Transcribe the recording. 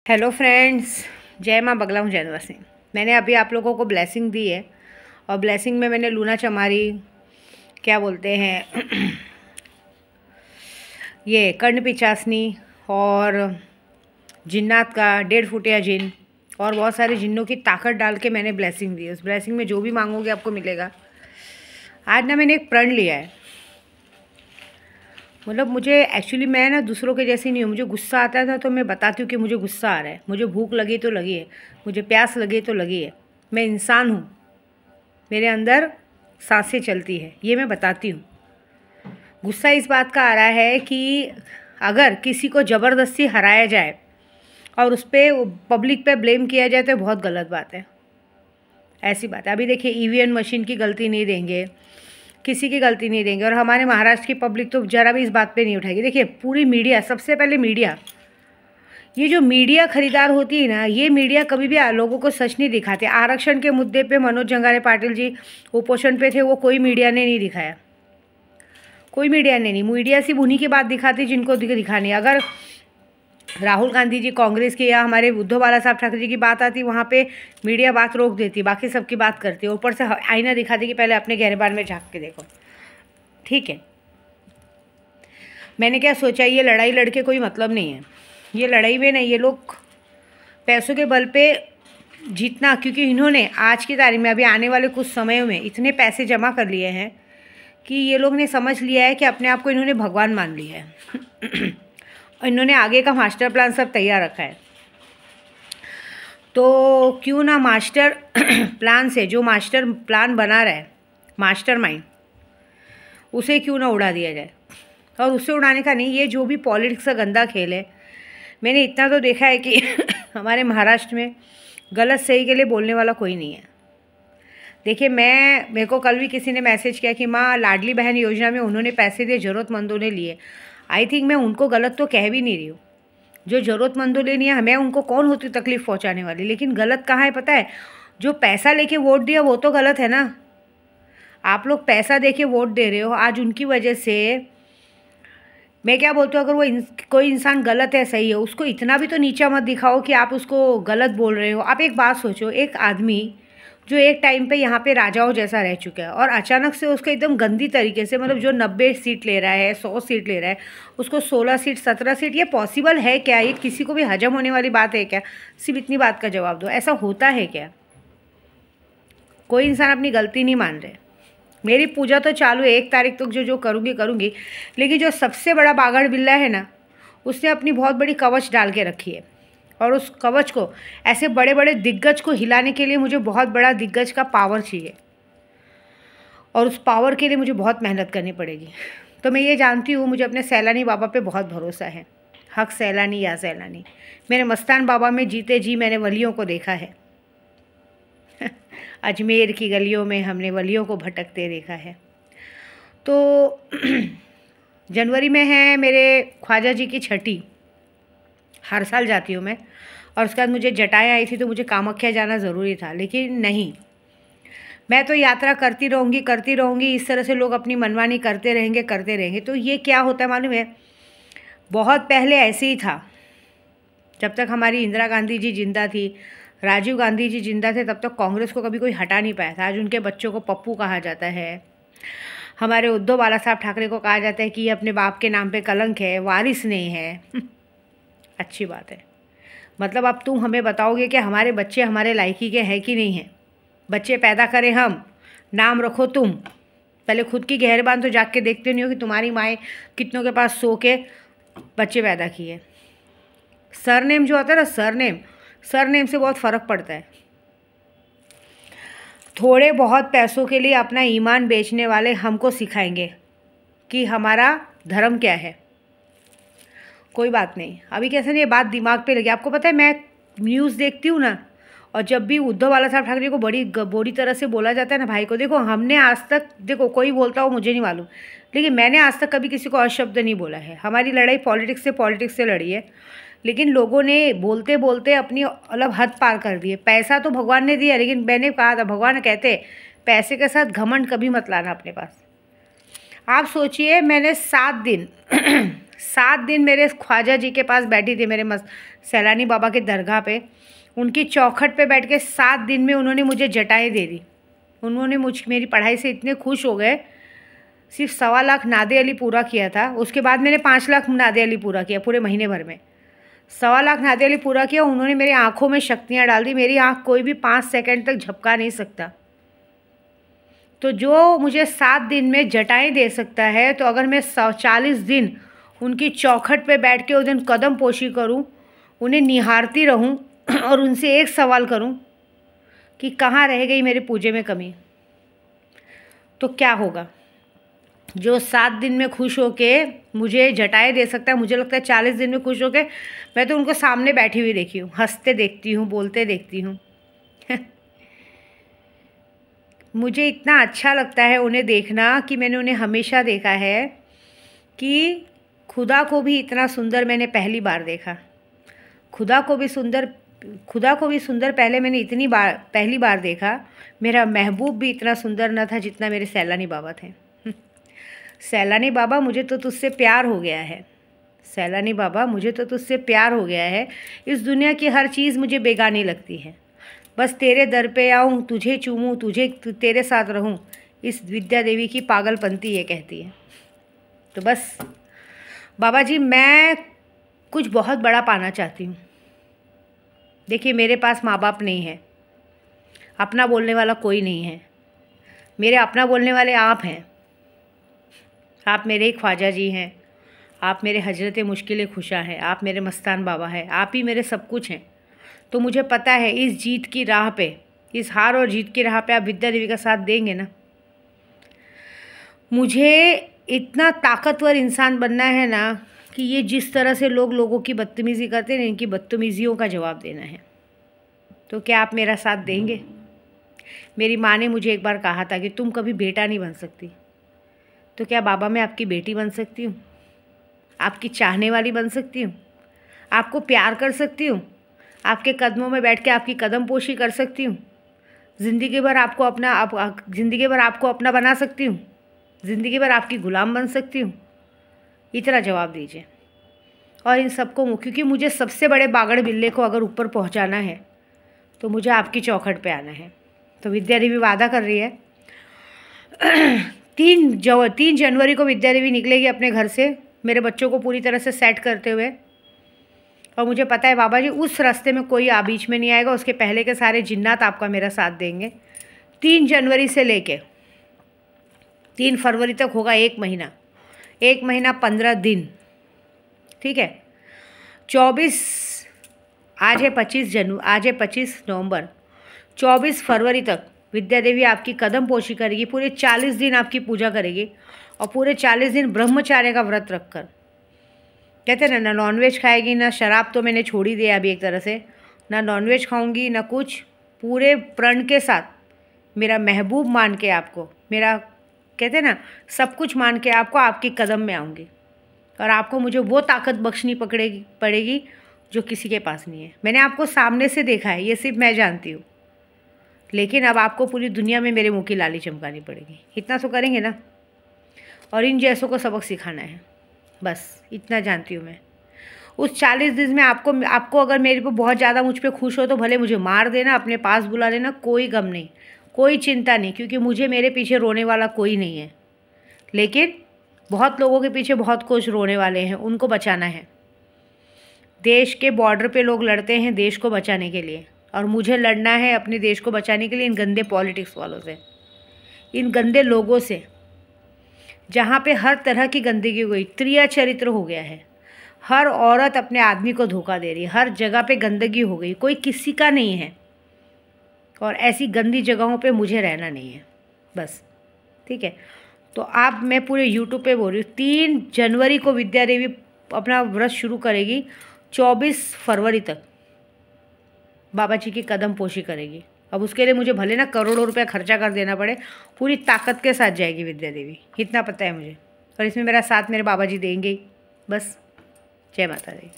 Hello friends, जय माँ बगला हूँ जैनवा सिंह। मैंने अभी आप लोगों को ब्लेसिंग दी है और ब्लेसिंग में मैंने लूना चमारी, क्या बोलते हैं ये कर्ण पिचासनी और जिन्नात का 1.5 फुटिया जिन और बहुत सारे जिन्नों की ताकत डाल के मैंने ब्लेसिंग दी है। उस ब्लेसिंग में जो भी मांगोगे आपको मिलेगा। आज ना मैंने एक प्रण लिया है। मतलब मुझे एक्चुअली मैं ना दूसरों के जैसी नहीं हूँ। मुझे गुस्सा आता था तो मैं बताती हूँ कि मुझे गुस्सा आ रहा है, मुझे भूख लगी तो लगी है, मुझे प्यास लगी तो लगी है। मैं इंसान हूँ, मेरे अंदर सांसें चलती है, ये मैं बताती हूँ। गुस्सा इस बात का आ रहा है कि अगर किसी को ज़बरदस्ती हराया जाए और उस पर पब्लिक पे ब्लेम किया जाए तो बहुत गलत बात है। ऐसी बात है। अभी देखिए, ईवीएम मशीन की गलती नहीं देंगे, किसी की गलती नहीं देंगे, और हमारे महाराष्ट्र की पब्लिक तो ज़रा भी इस बात पे नहीं उठाएगी। देखिए, पूरी मीडिया, सबसे पहले मीडिया, ये जो मीडिया खरीदार होती है ना, ये मीडिया कभी भी लोगों को सच नहीं दिखाते। आरक्षण के मुद्दे पे मनोज जंगारे पाटिल जी उपोषण पे थे, वो कोई मीडिया ने नहीं दिखाया, कोई मीडिया ने नहीं। मीडिया सिर्फ उन्हीं की बात दिखाती जिनको दिखानी। अगर राहुल गांधी जी कांग्रेस के या हमारे उद्धव बाला साहब ठाकरे जी की बात आती, वहाँ पे मीडिया बात रोक देती, बाकी सबकी बात करती, ऊपर से आईना दिखाती कि पहले अपने गहरेबान में झांक के देखो। ठीक है, मैंने क्या सोचा, ये लड़ाई लड़के कोई मतलब नहीं है। ये लड़ाई में नहीं, ये लोग पैसों के बल पे जीतना, क्योंकि इन्होंने आज की तारीख में, अभी आने वाले कुछ समयों में इतने पैसे जमा कर लिए हैं कि ये लोग ने समझ लिया है कि अपने आप को इन्होंने भगवान मान लिया है। इन्होंने आगे का मास्टर प्लान सब तैयार रखा है। तो क्यों ना मास्टर प्लान से, जो मास्टर प्लान बना रहा है, मास्टर माइंड, उसे क्यों ना उड़ा दिया जाए। और उसे उड़ाने का नहीं, ये जो भी पॉलिटिक्स का गंदा खेल है, मैंने इतना तो देखा है कि हमारे महाराष्ट्र में गलत सही के लिए बोलने वाला कोई नहीं है। देखिए, मेरे को कल भी किसी ने मैसेज किया कि माँ, लाडली बहन योजना में उन्होंने पैसे दिए, ज़रूरतमंदों ने लिए। आई थिंक मैं उनको गलत तो कह भी नहीं रही हूँ। जो ज़रूरतमंदों ने लिया, मैं उनको कौन होती तकलीफ़ पहुँचाने वाली। लेकिन गलत कहाँ है पता है? जो पैसा लेके वोट दिया वो तो गलत है ना। आप लोग पैसा दे के वोट दे रहे हो, आज उनकी वजह से मैं क्या बोलती हूँ, अगर वो कोई इंसान गलत है सही है, उसको इतना भी तो नीचा मत दिखाओ कि आप उसको गलत बोल रहे हो। आप एक बात सोचो, एक आदमी जो एक टाइम पे यहाँ पे राजाओं जैसा रह चुका है और अचानक से उसको एकदम गंदी तरीके से, मतलब जो 90 सीट ले रहा है, 100 सीट ले रहा है, उसको 16 सीट 17 सीट, ये पॉसिबल है क्या? ये किसी को भी हजम होने वाली बात है क्या? सिर्फ इतनी बात का जवाब दो, ऐसा होता है क्या? कोई इंसान अपनी गलती नहीं मान रहे। मेरी पूजा तो चालू है, 1 तारीख तक जो करूँगी करूँगी। लेकिन जो सबसे बड़ा बागड़ बिल्ला है ना, उसने अपनी बहुत बड़ी कवच डाल के रखी है, और उस कवच को, ऐसे बड़े बड़े दिग्गज को हिलाने के लिए मुझे बहुत बड़ा दिग्गज का पावर चाहिए, और उस पावर के लिए मुझे बहुत मेहनत करनी पड़ेगी। तो मैं ये जानती हूँ, मुझे अपने सैलानी बाबा पे बहुत भरोसा है। हक सैलानी या सैलानी, मेरे मस्तान बाबा में जीते जी मैंने वलियों को देखा है। अजमेर की गलियों में हमने वलियों को भटकते देखा है। तो जनवरी में है मेरे ख्वाजा जी की छठी, हर साल जाती हूँ मैं। और उसके बाद मुझे जटाएँ आई थी तो मुझे कामाख्या जाना ज़रूरी था, लेकिन नहीं, मैं तो यात्रा करती रहूँगी। इस तरह से लोग अपनी मनमानी करते रहेंगे। तो ये क्या होता है मालूम है? बहुत पहले ऐसे ही था, जब तक हमारी इंदिरा गांधी जी जिंदा थी, राजीव गांधी जी जिंदा थे, तब तक कांग्रेस को कभी कोई हटा नहीं पाया था। आज उनके बच्चों को पप्पू कहा जाता है। हमारे उद्धव बाला साहब ठाकरे को कहा जाता है कि ये अपने बाप के नाम पे कलंक है, वारिस नहीं है। अच्छी बात है। मतलब अब तुम हमें बताओगे कि हमारे बच्चे हमारे लायकी के हैं कि नहीं हैं? बच्चे पैदा करें हम, नाम रखो तुम। पहले खुद की गहरबान तो जाग के देखते नहीं हो कि तुम्हारी माएँ कितनों के पास सो के बच्चे पैदा किए। सरनेम जो होता है ना, सरनेम से बहुत फ़र्क पड़ता है। थोड़े बहुत पैसों के लिए अपना ईमान बेचने वाले हमको सिखाएंगे कि हमारा धर्म क्या है। कोई बात नहीं, अभी कैसे नहीं, ये बात दिमाग पे लगी। आपको पता है, मैं न्यूज़ देखती हूँ ना, और जब भी उद्धव बाला साहब ठाकरे को बड़ी बुरी तरह से बोला जाता है ना, भाई को, देखो हमने आज तक, देखो कोई बोलता हो मुझे नहीं मालूम, लेकिन मैंने आज तक कभी किसी को अशब्द नहीं बोला है। हमारी लड़ाई पॉलिटिक्स से लड़ी है, लेकिन लोगों ने बोलते बोलते अपनी मतलब हद पार कर दी है। पैसा तो भगवान ने दिया, लेकिन मैंने कहा था, भगवान कहते पैसे के साथ घमंड कभी मत लाना अपने पास। आप सोचिए, मैंने 7 दिन 7 दिन मेरे ख्वाजा जी के पास बैठी थी, मेरे सैलानी बाबा के दरगाह पे। उनकी चौखट पे बैठ के 7 दिन में उन्होंने मुझे जटाएँ दे दी। उन्होंने मेरी पढ़ाई से इतने खुश हो गए। सिर्फ 1.25 लाख नादे अली पूरा किया था, उसके बाद मैंने 5 लाख नादे अली पूरा किया पूरे महीने भर में। 1.25 लाख नादे अली पूरा किया। उन्होंने मेरी आँखों में शक्तियाँ डाल दी। मेरी आँख कोई भी 5 सेकंड तक झपका नहीं सकता। तो जो मुझे 7 दिन में जटाएँ दे सकता है, तो अगर मैं 40 दिन उनकी चौखट पे बैठ के उस दिन कदम पोशी करूं, उन्हें निहारती रहूं और उनसे एक सवाल करूं कि कहाँ रह गई मेरे पूजे में कमी, तो क्या होगा। जो 7 दिन में खुश होके मुझे जटाएँ दे सकता है, मुझे लगता है 40 दिन में खुश होके मैं तो उनको सामने बैठी हुई देखी हूँ, हंसते देखती हूँ, बोलते देखती हूँ। मुझे इतना अच्छा लगता है उन्हें देखना कि मैंने उन्हें हमेशा देखा है कि खुदा को भी इतना सुंदर मैंने पहली बार देखा। खुदा को भी सुंदर पहले मैंने पहली बार देखा। मेरा महबूब भी इतना सुंदर न था जितना मेरे सैलानी बाबा थे। सैलानी बाबा, मुझे तो तुझसे प्यार हो गया है। सैलानी बाबा, मुझे तो तुझसे प्यार हो गया है। इस दुनिया की हर चीज़ मुझे बेगानी लगती है। बस तेरे दर पे आऊँ, तुझे चूमूँ, तेरे साथ रहूँ, इस विद्या देवी की पागलपंती ये कहती है। तो बस बाबा जी, मैं कुछ बहुत बड़ा पाना चाहती हूँ। देखिए, मेरे पास माँ बाप नहीं है, अपना बोलने वाला कोई नहीं है। मेरे अपना बोलने वाले आप हैं। आप मेरे ही ख्वाजा जी हैं, आप मेरे हजरत मुश्किल खुशा हैं, आप मेरे मस्तान बाबा हैं, आप ही मेरे सब कुछ हैं। तो मुझे पता है इस जीत की राह पे, इस हार और जीत की राह पे आप विद्या देवी का साथ देंगे ना। मुझे इतना ताकतवर इंसान बनना है ना कि ये जिस तरह से लोगों की बदतमीज़ी करते हैं, इनकी बदतमीज़ियों का जवाब देना है। तो क्या आप मेरा साथ देंगे? मेरी माँ ने मुझे एक बार कहा था कि तुम कभी बेटा नहीं बन सकती। तो क्या बाबा मैं आपकी बेटी बन सकती हूँ? आपकी चाहने वाली बन सकती हूँ? आपको प्यार कर सकती हूँ? आपके कदमों में बैठ के आपकी कदम पोशी कर सकती हूँ? ज़िंदगी भर आपको अपना बना सकती हूँ? ज़िंदगी भर आपकी ग़ुलाम बन सकती हूँ? इतना जवाब दीजिए। और इन सबको, क्योंकि मुझे सबसे बड़े बागड़ बिल्ले को अगर ऊपर पहुँचाना है तो मुझे आपकी चौखट पे आना है। तो विद्या देवी वादा कर रही है 3 जनवरी को विद्या देवी निकलेगी अपने घर से, मेरे बच्चों को पूरी तरह से सेट करते हुए। और मुझे पता है बाबा जी, उस रास्ते में कोई बीच में नहीं आएगा। उसके पहले के सारे जिन्नात आपका मेरा साथ देंगे। 3 जनवरी से लेके 3 फरवरी तक होगा 1 महीना, 1 महीना 15 दिन, ठीक है। 24, आज है 25 नवंबर, 24 फरवरी तक विद्या देवी आपकी कदम पोशी करेगी। पूरे 40 दिन आपकी पूजा करेगी और पूरे 40 दिन ब्रह्मचार्य का व्रत रखकर, कहते हैं ना नॉनवेज खाएगी, ना शराब तो मैंने छोड़ ही दिया अभी एक तरह से, ना नॉनवेज खाऊंगी ना कुछ, पूरे प्रण के साथ मेरा महबूब मान के आपको, मेरा कहते हैं ना सब कुछ मान के आपको आपके कदम में आऊँगी। और आपको मुझे वो ताकत बख्शनी पड़ेगी जो किसी के पास नहीं है। मैंने आपको सामने से देखा है, ये सिर्फ मैं जानती हूँ, लेकिन अब आपको पूरी दुनिया में मेरे मुँह की लाली चमकानी पड़ेगी। इतना तो करेंगे ना। और इन जैसों को सबक सिखाना है, बस इतना जानती हूँ मैं। उस 40 दिन में आपको अगर मेरे पे बहुत ज़्यादा मुझ पे खुश हो तो भले मुझे मार देना, अपने पास बुला लेना, कोई गम नहीं, कोई चिंता नहीं, क्योंकि मुझे मेरे पीछे रोने वाला कोई नहीं है। लेकिन बहुत लोगों के पीछे बहुत कुछ रोने वाले हैं, उनको बचाना है। देश के बॉर्डर पे लोग लड़ते हैं देश को बचाने के लिए, और मुझे लड़ना है अपने देश को बचाने के लिए इन गंदे पॉलिटिक्स वालों से, इन गंदे लोगों से, जहाँ पे हर तरह की गंदगी हो गई, त्रिया चरित्र हो गया है। हर औरत अपने आदमी को धोखा दे रही है, हर जगह पे गंदगी हो गई, कोई किसी का नहीं है। और ऐसी गंदी जगहों पे मुझे रहना नहीं है, बस, ठीक है। तो आप, मैं पूरे यूट्यूब पे बोल रही हूँ, 3 जनवरी को विद्या देवी अपना व्रत शुरू करेगी, 24 फरवरी तक बाबा जी की कदम पोशी करेगी। अब उसके लिए मुझे भले ना करोड़ों रुपया खर्चा कर देना पड़े, पूरी ताकत के साथ जाएगी विद्या देवी, इतना पता है मुझे। और इसमें मेरा साथ मेरे बाबा जी देंगे ही, बस। जय माता दी।